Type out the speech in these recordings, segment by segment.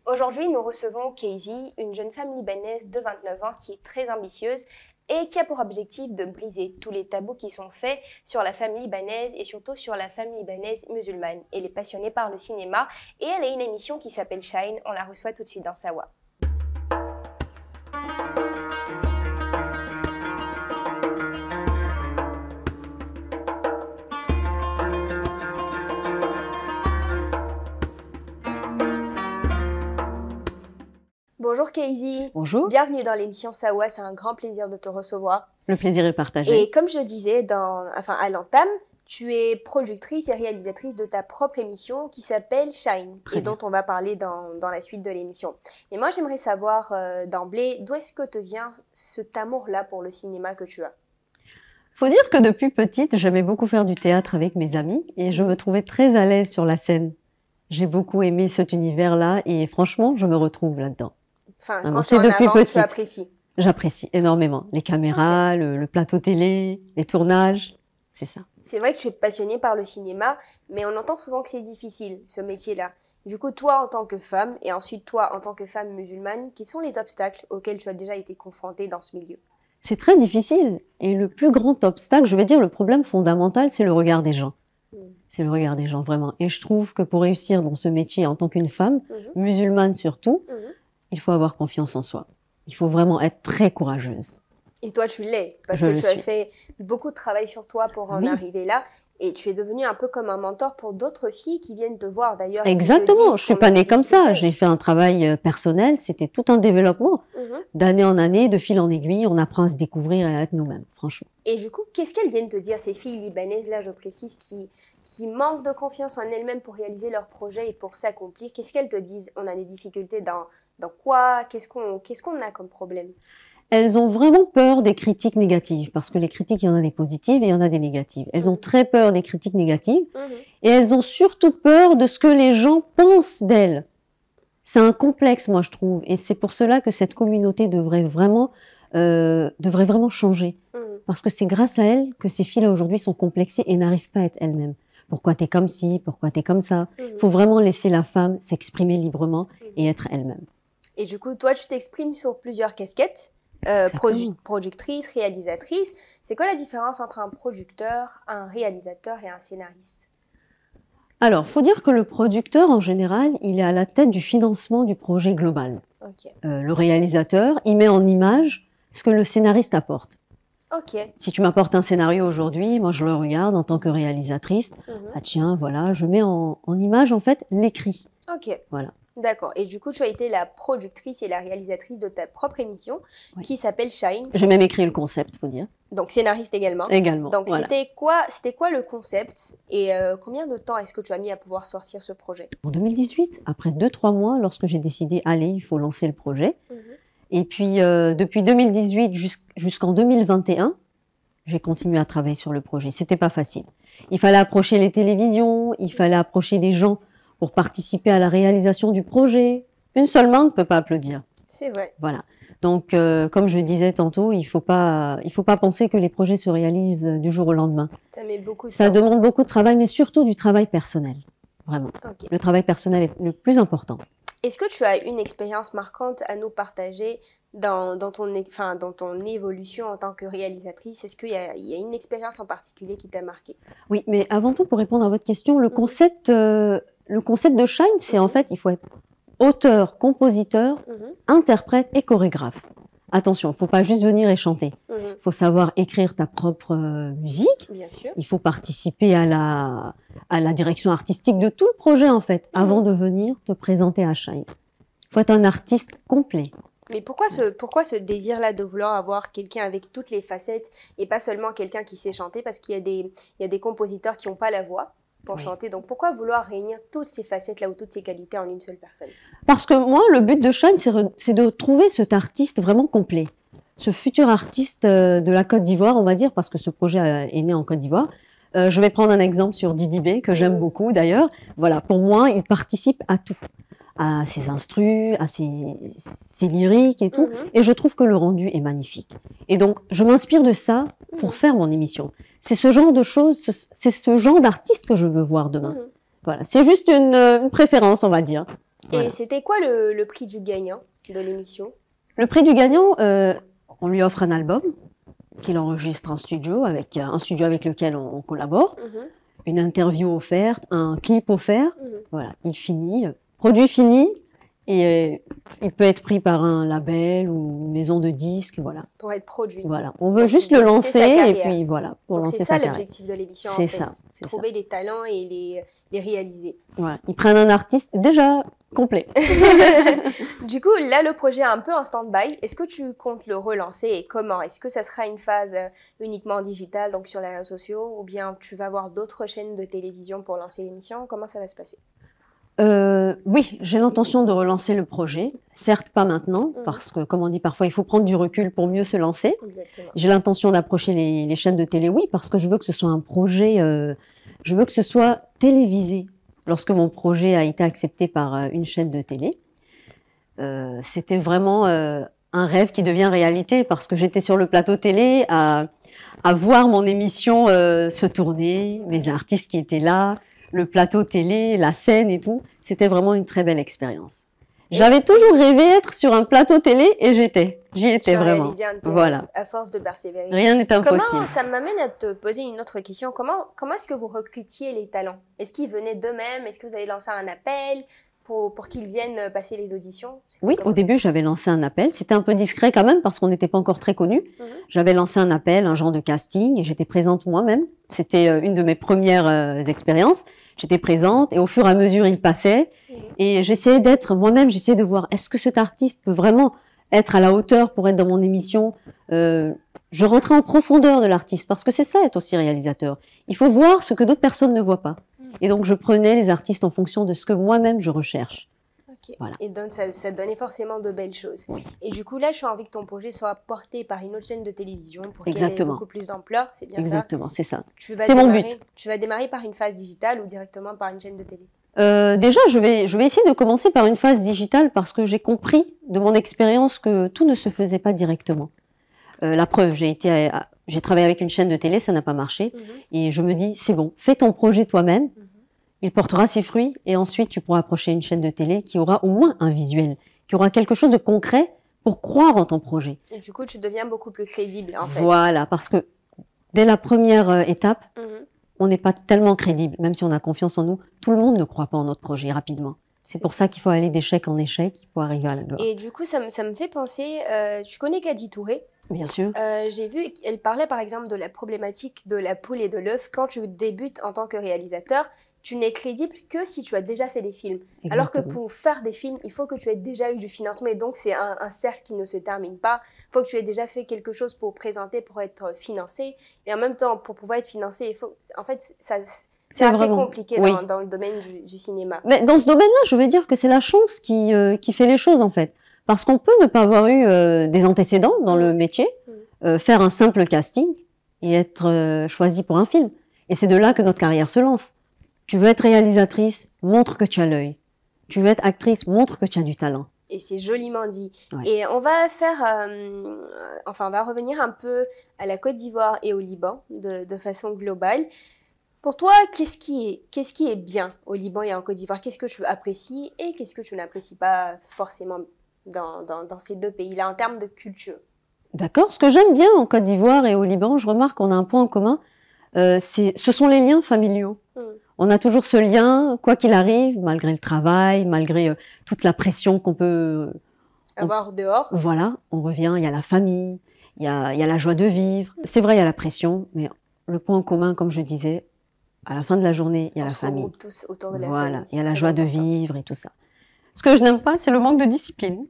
Aujourd'hui, nous recevons Casey, une jeune femme libanaise de 29 ans qui est très ambitieuse et qui a pour objectif de briser tous les tabous qui sont faits sur la femme libanaise et surtout sur la femme libanaise musulmane. Elle est passionnée par le cinéma et elle a une émission qui s'appelle Shine. On la reçoit tout de suite dans Sawa. Bonjour Casey. Bonjour. Bienvenue dans l'émission Sawa, c'est un grand plaisir de te recevoir. Le plaisir est partagé. Et comme je disais à l'entame, tu es productrice et réalisatrice de ta propre émission qui s'appelle Shine et dont on va parler dans la suite de l'émission. Et moi j'aimerais savoir d'emblée d'où est-ce que te vient cet amour-là pour le cinéma que tu as? Faut dire que depuis petite, j'aimais beaucoup faire du théâtre avec mes amis et je me trouvais très à l'aise sur la scène. J'ai beaucoup aimé cet univers-là et franchement, je me retrouve là-dedans. Enfin, quand tu es en avant, tu apprécies. J'apprécie énormément. Les caméras, le plateau télé, les tournages, c'est ça. C'est vrai que tu es passionnée par le cinéma, mais on entend souvent que c'est difficile, ce métier-là. Du coup, toi, en tant que femme, et ensuite toi, en tant que femme musulmane, quels sont les obstacles auxquels tu as déjà été confrontée dans ce milieu? C'est très difficile. Et le plus grand obstacle, je vais dire le problème fondamental, c'est le regard des gens. C'est le regard des gens, vraiment. Et je trouve que pour réussir dans ce métier en tant qu'une femme, musulmane surtout, il faut avoir confiance en soi. Il faut vraiment être très courageuse. Et toi, tu l'es, parce que tu as fait beaucoup de travail sur toi pour en arriver là. Et tu es devenue un peu comme un mentor pour d'autres filles qui viennent te voir d'ailleurs. Exactement, je suis pas née comme ça. J'ai fait un travail personnel, c'était tout un développement. D'année en année, de fil en aiguille, on apprend à se découvrir et à être nous-mêmes, franchement. Et du coup, qu'est-ce qu'elles viennent te dire, ces filles libanaises, là je précise, qui manquent de confiance en elles-mêmes pour réaliser leurs projets et pour s'accomplir? Qu'est-ce qu'elles te disent? On a des difficultés dans quoi? Qu'est-ce qu'on a comme problème? Elles ont vraiment peur des critiques négatives, parce que les critiques, il y en a des positives et il y en a des négatives. Elles ont très peur des critiques négatives et elles ont surtout peur de ce que les gens pensent d'elles. C'est un complexe, moi, je trouve, et c'est pour cela que cette communauté devrait vraiment changer. Parce que c'est grâce à elles que ces filles-là aujourd'hui sont complexées et n'arrivent pas à être elles-mêmes. Pourquoi t'es comme ci? Pourquoi t'es comme ça? Il faut vraiment laisser la femme s'exprimer librement et être elle-même. Et du coup, toi, tu t'exprimes sur plusieurs casquettes. Productrice, réalisatrice. C'est quoi la différence entre un producteur, un réalisateur et un scénariste? Alors, faut dire que le producteur, en général, il est à la tête du financement du projet global. Le réalisateur, il met en image ce que le scénariste apporte. Si tu m'apportes un scénario aujourd'hui, moi je le regarde en tant que réalisatrice. Ah tiens, voilà, je mets en image en fait l'écrit. Voilà. D'accord. Et du coup, tu as été la productrice et la réalisatrice de ta propre émission qui s'appelle Shine. J'ai même écrit le concept, faut dire. Donc scénariste également. Également. Donc voilà. c'était quoi le concept et combien de temps est-ce que tu as mis à pouvoir sortir ce projet? En 2018, après 2-3 mois, lorsque j'ai décidé, allez, il faut lancer le projet. Et puis depuis 2018 jusqu'en 2021, j'ai continué à travailler sur le projet. C'était pas facile. Il fallait approcher les télévisions, il fallait approcher des gens pour participer à la réalisation du projet. Une seule main ne peut pas applaudir. C'est vrai. Voilà. Donc, comme je disais tantôt, il faut pas penser que les projets se réalisent du jour au lendemain. Ça met beaucoup de temps. Ça demande beaucoup de travail, mais surtout du travail personnel. Vraiment. Le travail personnel est le plus important. Est-ce que tu as une expérience marquante à nous partager dans ton évolution en tant que réalisatrice? Est-ce qu'il y a une expérience en particulier qui t'a marqué? Oui, mais avant tout, pour répondre à votre question, le concept de Shine, c'est en fait, il faut être auteur, compositeur, interprète et chorégraphe. Attention, il ne faut pas juste venir et chanter. Il faut savoir écrire ta propre musique. Bien sûr. Il faut participer à la direction artistique de tout le projet, en fait, avant de venir te présenter à Shine. Il faut être un artiste complet. Mais pourquoi ce désir-là de vouloir avoir quelqu'un avec toutes les facettes et pas seulement quelqu'un qui sait chanter? Parce qu'il y a des compositeurs qui n'ont pas la voix pour chanter. Donc pourquoi vouloir réunir toutes ces facettes-là ou toutes ces qualités en une seule personne? Parce que moi, le but de Shine, c'est de trouver cet artiste vraiment complet. Ce futur artiste de la Côte d'Ivoire, on va dire, parce que ce projet est né en Côte d'Ivoire. Je vais prendre un exemple sur Didi B, que j'aime beaucoup d'ailleurs. Voilà, pour moi, il participe à tout. À ses instrus, à ses lyriques et tout. Et je trouve que le rendu est magnifique. Et donc, je m'inspire de ça pour faire mon émission. C'est ce genre de choses, c'est ce genre d'artiste que je veux voir demain. Voilà, c'est juste une préférence, on va dire. Voilà. Et c'était quoi le prix du gagnant de l'émission? Le prix du gagnant, on lui offre un album qu'il enregistre en studio, avec un studio avec lequel on collabore, une interview offerte, un clip offert. Voilà, il finit, produit fini, et il peut être pris par un label ou une maison de disques, voilà. Pour être produit. Voilà, on veut juste le lancer et puis voilà, pour Donc lancer c'est sa ça carrière. l'objectif de l'émission, en C'est fait. ça, c'est Trouver des talents et les réaliser. Voilà, ils prennent un artiste déjà complet. Du coup, là, le projet est un peu en stand-by. Est-ce que tu comptes le relancer et comment? Est-ce que ça sera une phase uniquement digitale, donc sur les réseaux sociaux, ou bien tu vas voir d'autres chaînes de télévision pour lancer l'émission? Comment ça va se passer? Oui, j'ai l'intention de relancer le projet. Certes, pas maintenant, parce que, comme on dit parfois, il faut prendre du recul pour mieux se lancer. Exactement. J'ai l'intention d'approcher les chaînes de télé, oui, parce que je veux que ce soit un projet, je veux que ce soit télévisé. Lorsque mon projet a été accepté par une chaîne de télé, c'était vraiment un rêve qui devient réalité, parce que j'étais sur le plateau télé à voir mon émission se tourner, mes artistes qui étaient là, le plateau télé, la scène et tout. C'était vraiment une très belle expérience. J'avais toujours rêvé d'être sur un plateau télé et j'y étais vraiment. Voilà. À force de persévérer. Rien n'est impossible. Ça m'amène à te poser une autre question. Comment est-ce que vous recrutiez les talents? Est-ce qu'ils venaient d'eux-mêmes? Est-ce que vous avez lancé un appel pour qu'ils viennent passer les auditions? Oui, au début, j'avais lancé un appel. C'était un peu discret quand même parce qu'on n'était pas encore très connus. J'avais lancé un appel, un genre de casting, et j'étais présente moi-même. C'était une de mes premières expériences. J'étais présente et au fur et à mesure, il passait. Et j'essayais d'être moi-même, j'essayais de voir est-ce que cet artiste peut vraiment être à la hauteur pour être dans mon émission. Je rentrais en profondeur de l'artiste parce que c'est ça être aussi réalisateur. Il faut voir ce que d'autres personnes ne voient pas. Et donc, je prenais les artistes en fonction de ce que moi-même je recherche. Okay. Voilà. Et donc, ça donnait forcément de belles choses. Oui. Et du coup, là, je suis envie que ton projet soit porté par une autre chaîne de télévision pour qu'il ait beaucoup plus d'ampleur. C'est bien ça? Exactement, c'est ça. C'est mon but. Tu vas démarrer par une phase digitale ou directement par une chaîne de télé? Déjà, je vais essayer de commencer par une phase digitale parce que j'ai compris de mon expérience que tout ne se faisait pas directement. La preuve, j'ai travaillé avec une chaîne de télé, ça n'a pas marché. Et je me dis, c'est bon, fais ton projet toi-même. Il portera ses fruits et ensuite tu pourras approcher une chaîne de télé qui aura au moins un visuel, qui aura quelque chose de concret pour croire en ton projet. Et du coup, tu deviens beaucoup plus crédible en fait. Voilà, parce que dès la première étape, on n'est pas tellement crédible, même si on a confiance en nous. Tout le monde ne croit pas en notre projet rapidement. C'est pour ça qu'il faut aller d'échec en échec pour arriver à la gloire. Et du coup, ça me fait penser, tu connais Kadi Touré? Bien sûr. J'ai vu qu'elle parlait par exemple de la problématique de la poule et de l'œuf. Quand tu débutes en tant que réalisateur, tu n'es crédible que si tu as déjà fait des films. Exactement. Alors que pour faire des films, il faut que tu aies déjà eu du financement. Et donc, c'est un cercle qui ne se termine pas. Il faut que tu aies déjà fait quelque chose pour présenter, pour être financé. Et en même temps, pour pouvoir être financé, en fait, c'est assez compliqué dans le domaine du cinéma. Mais dans ce domaine-là, je veux dire que c'est la chance qui fait les choses, en fait. Parce qu'on peut ne pas avoir eu des antécédents dans le métier, faire un simple casting et être choisi pour un film. Et c'est de là que notre carrière se lance. Tu veux être réalisatrice, montre que tu as l'œil. Tu veux être actrice, montre que tu as du talent. Et c'est joliment dit. Ouais. Et on va on va revenir un peu à la Côte d'Ivoire et au Liban de façon globale. Pour toi, qu'est-ce qui est bien au Liban et en Côte d'Ivoire? Qu'est-ce que tu apprécies et qu'est-ce que tu n'apprécies pas forcément dans ces deux pays-là en termes de culture? D'accord. Ce que j'aime bien en Côte d'Ivoire et au Liban, je remarque qu'on a un point en commun, ce sont les liens familiaux. On a toujours ce lien, quoi qu'il arrive, malgré le travail, malgré toute la pression qu'on peut avoir dehors. Voilà, on revient, il y a la famille, il y a la joie de vivre. C'est vrai, il y a la pression, mais le point en commun, comme je disais, à la fin de la journée, il y a la famille. On se regroupe tous autour de la famille. Voilà, il y a la joie de vivre et tout ça. Ce que je n'aime pas, c'est le manque de discipline.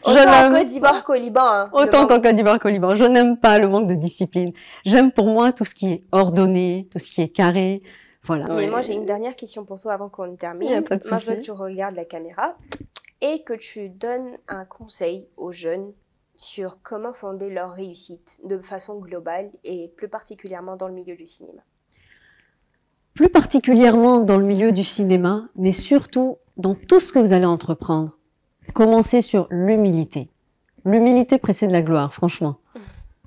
Autant en Côte d'Ivoire qu'au Liban. Hein, autant qu'en Côte d'Ivoire qu'au Liban. Je n'aime pas le manque de discipline. J'aime pour moi tout ce qui est ordonné, tout ce qui est carré. Voilà. Mais moi, j'ai une dernière question pour toi avant qu'on termine. Il n'y a pas de souci. Moi, je veux que tu regardes la caméra et que tu donnes un conseil aux jeunes sur comment fonder leur réussite de façon globale et plus particulièrement dans le milieu du cinéma. Plus particulièrement dans le milieu du cinéma, mais surtout dans tout ce que vous allez entreprendre. Commencez sur l'humilité. L'humilité précède la gloire, franchement.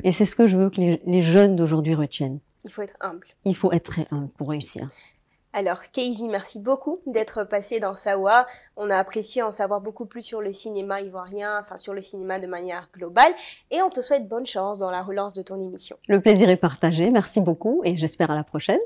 Et c'est ce que je veux que les jeunes d'aujourd'hui retiennent. Il faut être humble. Il faut être très humble pour réussir. Alors, Casey, merci beaucoup d'être passée dans Sawa. On a apprécié en savoir beaucoup plus sur le cinéma ivoirien, enfin sur le cinéma de manière globale. Et on te souhaite bonne chance dans la relance de ton émission. Le plaisir est partagé. Merci beaucoup et j'espère à la prochaine.